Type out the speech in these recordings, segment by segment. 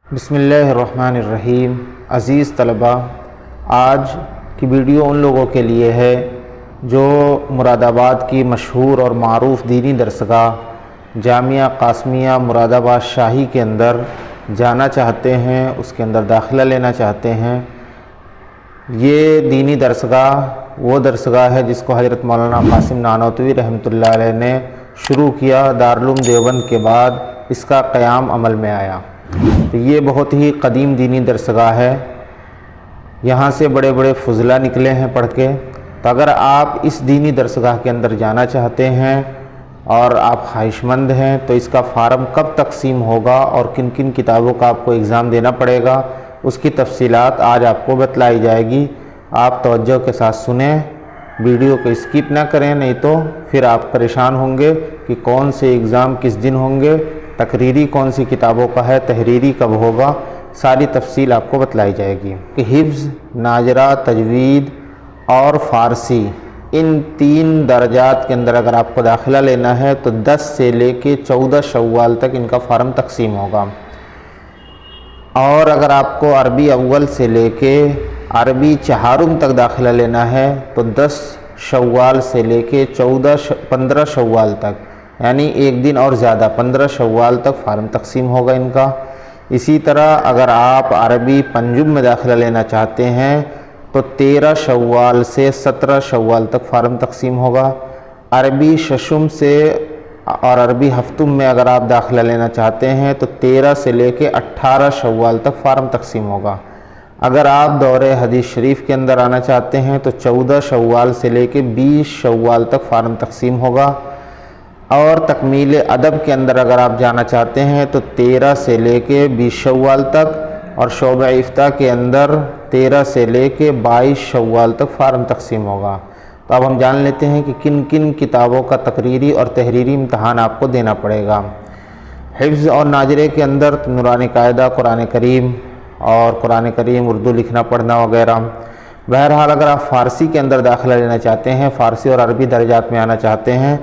बिस्मिल्लाहिर्रहमानिर्रहीम। अज़ीज़ तलबा, आज की वीडियो उन लोगों के लिए है जो मुरादाबाद की मशहूर और मारूफ़ दीनी दरसगाह जामिया कासमिया मुरादाबाद शाही के अंदर जाना चाहते हैं, उसके अंदर दाखिला लेना चाहते हैं। ये दीनी दरसगाह वो दरसगाह है जिसको हज़रत मौलाना कासिम नानोतवी रहमतुल्लाह अलैह ने शुरू किया। दारुल उलूम देवबंद के बाद इसका क़याम अमल में आया। तो ये बहुत ही कदीम दीनी दरसगाह है। यहाँ से बड़े बड़े फुजला निकले हैं पढ़ के। तो अगर आप इस दीनी दरसगाह के अंदर जाना चाहते हैं और आप ख्वाहिशमंद हैं तो इसका फ़ार्म कब तकसीम होगा और किन किन किताबों का आपको एग्ज़ाम देना पड़ेगा, उसकी तफसीलात आज आपको बतलाई जाएगी। आप तवज्जो के साथ सुने, वीडियो को स्किप ना करें, नहीं तो फिर आप परेशान होंगे कि कौन से एग्ज़ाम किस दिन होंगे, तकरीरी कौन सी किताबों का है, तहरीरी कब होगा, सारी तफसील आपको बतलाई जाएगी। कि हिफ्ज़, नाजरा, तजवीद और फ़ारसी, इन 3 दर्जात के अंदर अगर आपको दाखिला लेना है तो 10 से लेके 14 शव्वाल तक इनका फ़ार्म तकसीम होगा। और अगर आपको अरबी अव्वल से लेके अरबी चहारुम तक दाखिला लेना है तो 10 शव्वाल से लेके 15 शव्वाल तक, यानी एक दिन और ज़्यादा 15 शव्वाल तक फ़ार्म तकसीम होगा इनका। इसी तरह अगर आप अरबी पंजुम में दाखिला लेना चाहते हैं तो 13 शव्वाल से 17 शव्वाल तक फ़ार्म तकसीम होगा। अरबी शशुम से और अरबी हफ्तुम में अगर आप दाखिला लेना चाहते हैं तो 13 से लेके 18 शव्वाल तक फ़ार्म तकसीम होगा। अगर आप दौरे हदीस शरीफ के अंदर आना चाहते हैं तो 14 शव्वाल से लेके 20 शव्वाल तक फ़ार्म तकसीम होगा। और तकमील अदब के अंदर अगर आप जाना चाहते हैं तो 13 से लेके 20 शव्वाल तक, और शोबा इफ्ता के अंदर 13 से लेके 22 शव्वाल तक फ़ार्म तकसीम होगा। तो अब हम जान लेते हैं कि किन किन किताबों का तकरीरी और तहरीरी इम्तहान आपको देना पड़ेगा। हिफ्ज़ और नाजरे के अंदर नूरानी कायदा, कुरान करीम और कुरान करीम उर्दू लिखना पढ़ना वगैरह। बहरहाल अगर आप फ़ारसी के अंदर दाखिला लेना चाहते हैं, फ़ारसी और अरबी दर्जात में आना चाहते हैं,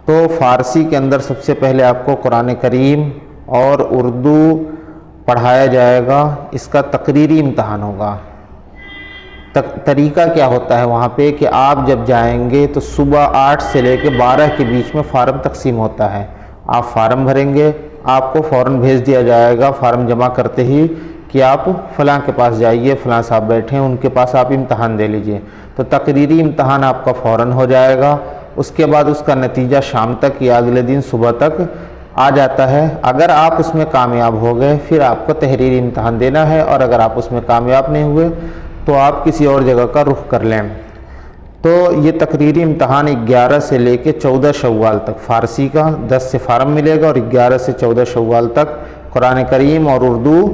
तो फ़ारसी के अंदर सबसे पहले आपको कुरान करीम और उर्दू पढ़ाया जाएगा। इसका तकरीरी इम्तहान होगा। तरीका क्या होता है वहाँ पे कि आप जब जाएंगे तो सुबह 8 से लेकर 12 के बीच में फ़ार्म तकसीम होता है। आप फ़ार्म भरेंगे, आपको फ़ौरन भेज दिया जाएगा फ़ार्म जमा करते ही कि आप फ़लाँ के पास जाइए, फ़लाँ साहब बैठे हैं, उनके पास आप इम्तहान दे लीजिए। तो तकरीरी इम्तहान आपका फ़ौरन हो जाएगा। उसके बाद उसका नतीजा शाम तक या अगले दिन सुबह तक आ जाता है। अगर आप उसमें कामयाब हो गए फिर आपको तहरीरी इम्तहान देना है, और अगर आप उसमें कामयाब नहीं हुए तो आप किसी और जगह का रुख कर लें। तो ये तकरीरी इम्तहान 11 से लेके 14 शव्वाल तक फ़ारसी का 10 से फ़ार्म मिलेगा, और 11 से 14 शव्वाल तक कुरान करीम और उर्दू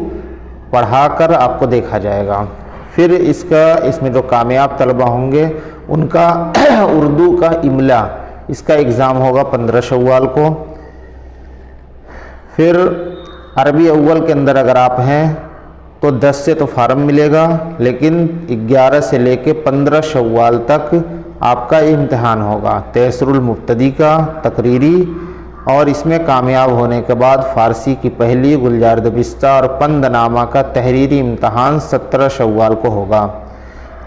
पढ़ाकर आपको देखा जाएगा। फिर इसमें जो कामयाब तलबा होंगे उनका उर्दू का इमला, इसका एग्ज़ाम होगा 15 शव्वाल को। फिर अरबी अव्वल के अंदर अगर आप हैं तो 10 से तो फ़ार्म मिलेगा, लेकिन 11 से लेके 15 शव्वाल तक आपका इम्तहान होगा तयस्सुरुल मुब्तदी का तकरीरी। और इसमें कामयाब होने के बाद फ़ारसी की पहली गुलजार दबिस्ता और पंदनामा का तहरीरी इम्तहान 17 शव्वाल को होगा।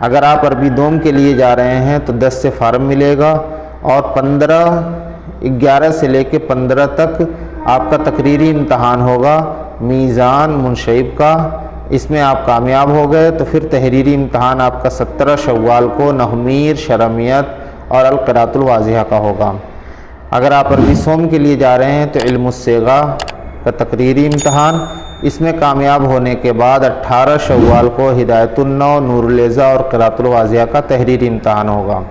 अगर आप अरबी दोम के लिए जा रहे हैं तो 10 से फ़ार्म मिलेगा, और 11 से लेके 15 तक आपका तकरीरी इम्तहान होगा मीज़ान मुनशइब का। इसमें आप कामयाब हो गए तो फिर तहरीरी इम्तहान आपका 17 शव्वाल को नहमीर, शरमियत और अल-क़िराअतुल वाज़िहा का होगा। अगर आप अरबी सोम के लिए जा रहे हैं तो इल्मुस्सिगा का तकरीरी इम्तहान, इसमें कामयाब होने के बाद 18 शव्वाल को हिदायतुन्नौ, नूरुल-इज़्ज़ा और क़िराअतुल वाज़िहा का तहरीरी इम्तहान होगा।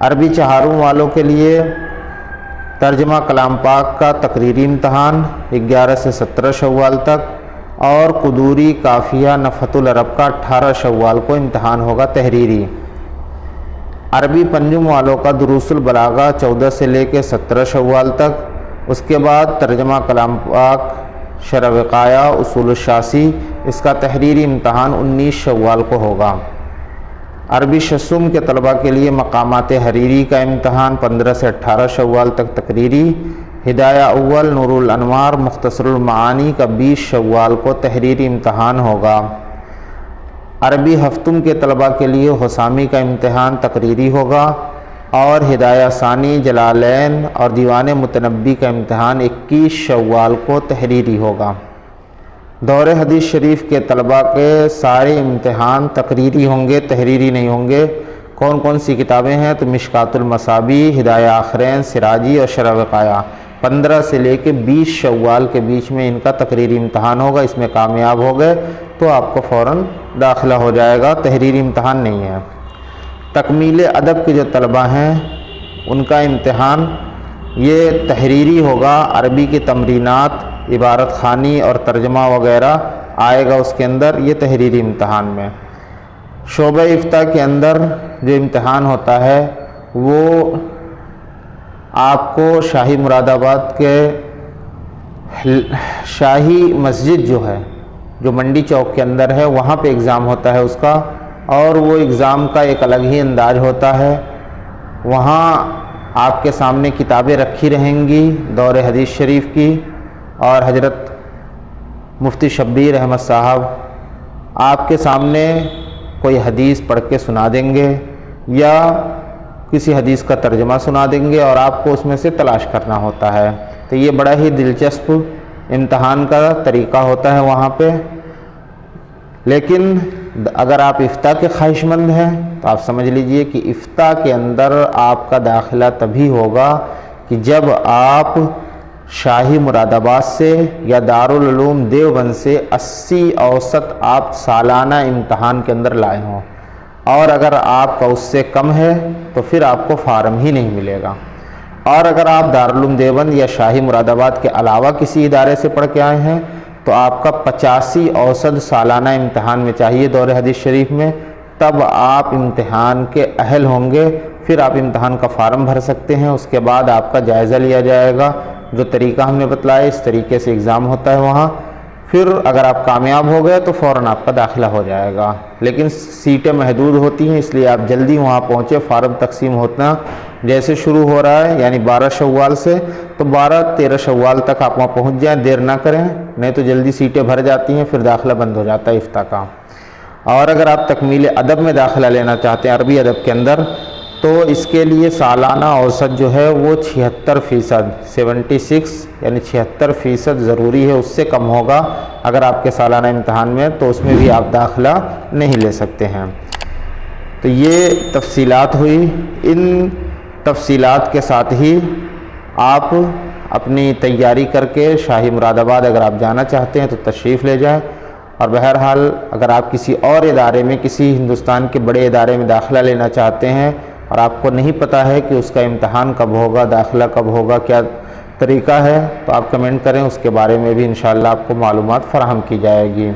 अरबी चहारुम वालों के लिए तर्जमा कलाम पाक का तकरीरी इम्तहान 11 से 17 शव्वाल तक, और कुदूरी, काफ़िया, नफ़हतुल अरब का 18 शव्वाल को इम्तहान होगा तहरीरी। अरबी पंजुम वालों का दुरूसुल बलागा 14 से लेकर 17 शव्वाल तक। उसके बाद तर्जमा कलाम पाक, शरह विक़ाया, उसूल शासी, इसका तहरीरी इम्तहान 19 शव्वाल को होगा। अरबी शशुम के तलबा के लिए मकामात हरीरी का इम्तहान 15 से 18 शव्वाल तक तकरीरी। हिदाया अव्वल नूरुल अनवार मुख्तसरुल मानी का 20 शव्वाल को तहरीरी इम्तहान होगा। अरबी हफ्तुम के तलबा के लिए हुसामी का इम्तहान तकरीरी होगा और हिदाया सानी जलालैन और दीवान मुतनब्बी का इम्तहान 21 शव्वाल को तहरीरी होगा। दौरे हदीस शरीफ के तलबा के सारे इम्तहान तकरीरी होंगे, तहरीरी नहीं होंगे। कौन कौन सी किताबें हैं? तो मिशकातुल मसाबी, हिदाया आखरैन, सिराजी और शरह वक़ाया। 15 से लेके 20 शव्वाल के बीच में इनका तकरीरी इम्तहान होगा। इसमें कामयाब हो गए तो आपको फ़ौरन दाखिला हो जाएगा, तहरीरी इम्तहान नहीं है। तकमील अदब के जो तलबा हैं उनका इम्तहान ये तहरीरी होगा। अरबी की तमरीनात, इबारत खानी और तर्जमा वगैरह आएगा उसके अंदर, ये तहरीरी इम्तहान में। शोबा इफ्ता के अंदर जो इम्तहान होता है वो आपको शाही मुरादाबाद के शाही मस्जिद जो है, जो मंडी चौक के अंदर है, वहाँ पे एग्ज़ाम होता है उसका, और वो एग्ज़ाम का एक अलग ही अंदाज होता है। वहाँ आपके सामने किताबें रखी रहेंगी दौरे हदीस शरीफ की, और हजरत मुफ्ती शब्बीर अहमद साहब आपके सामने कोई हदीस पढ़ के सुना देंगे या किसी हदीस का तर्जमा सुना देंगे और आपको उसमें से तलाश करना होता है। तो ये बड़ा ही दिलचस्प इम्तहान का तरीक़ा होता है वहाँ पे। लेकिन अगर आप इफ्ता के ख्वाहिशमंद हैं तो आप समझ लीजिए कि इफ्ता के अंदर आपका दाखिला तभी होगा कि जब आप शाही मुरादाबाद से या दारुल उलूम देवबंद से 80 औसत आप सालाना इम्तहान के अंदर लाए हों, और अगर आपका उससे कम है तो फिर आपको फ़ार्म ही नहीं मिलेगा। और अगर आप दारुल उलूम देवबंद या शाही मुरादाबाद के अलावा किसी इदारे से पढ़ के आए हैं तो आपका 85 औसत सालाना इम्तहान में चाहिए दौरे हदीस शरीफ में, तब आप इम्तहान के अहल होंगे। फिर आप इम्तहान का फ़ार्म भर सकते हैं। उसके बाद आपका जायज़ा लिया जाएगा। जो तरीक़ा हमने बतलाया इस तरीके से एग्ज़ाम होता है वहाँ। फिर अगर आप कामयाब हो गए तो फ़ौरन आपका दाखिला हो जाएगा। लेकिन सीटें महदूद होती हैं, इसलिए आप जल्दी वहाँ पहुँचे। फ़ार्म तकसीम होना जैसे शुरू हो रहा है यानी 12 शव्वाल से, तो 12-13 शव्वाल तक आप वहाँ पहुँच जाएँ, देर ना करें, नहीं तो जल्दी सीटें भर जाती हैं, फिर दाखिला बंद हो जाता है इफ्ता का। और अगर आप तकमील अदब में दाखिला लेना चाहते हैं अरबी अदब के अंदर, तो इसके लिए सालाना औसत जो है वो 76%, 76 यानी 76% ज़रूरी है, उससे कम होगा अगर आपके सालाना इम्तहान में, तो उसमें भी आप दाखिला नहीं ले सकते हैं। तो ये तफसीलात हुई। इन तफसीलात के साथ ही आप अपनी तैयारी करके शाही मुरादाबाद अगर आप जाना चाहते हैं तो तशरीफ़ ले जाएं। और बहरहाल अगर आप किसी और इदारे में, किसी हिंदुस्तान के बड़े इदारे में दाखिला लेना चाहते हैं और आपको नहीं पता है कि उसका इम्तहान कब होगा, दाखिला कब होगा, क्या तरीक़ा है, तो आप कमेंट करें, उसके बारे में भी इंशाअल्लाह आपको मालूमात फ़राहम की जाएगी।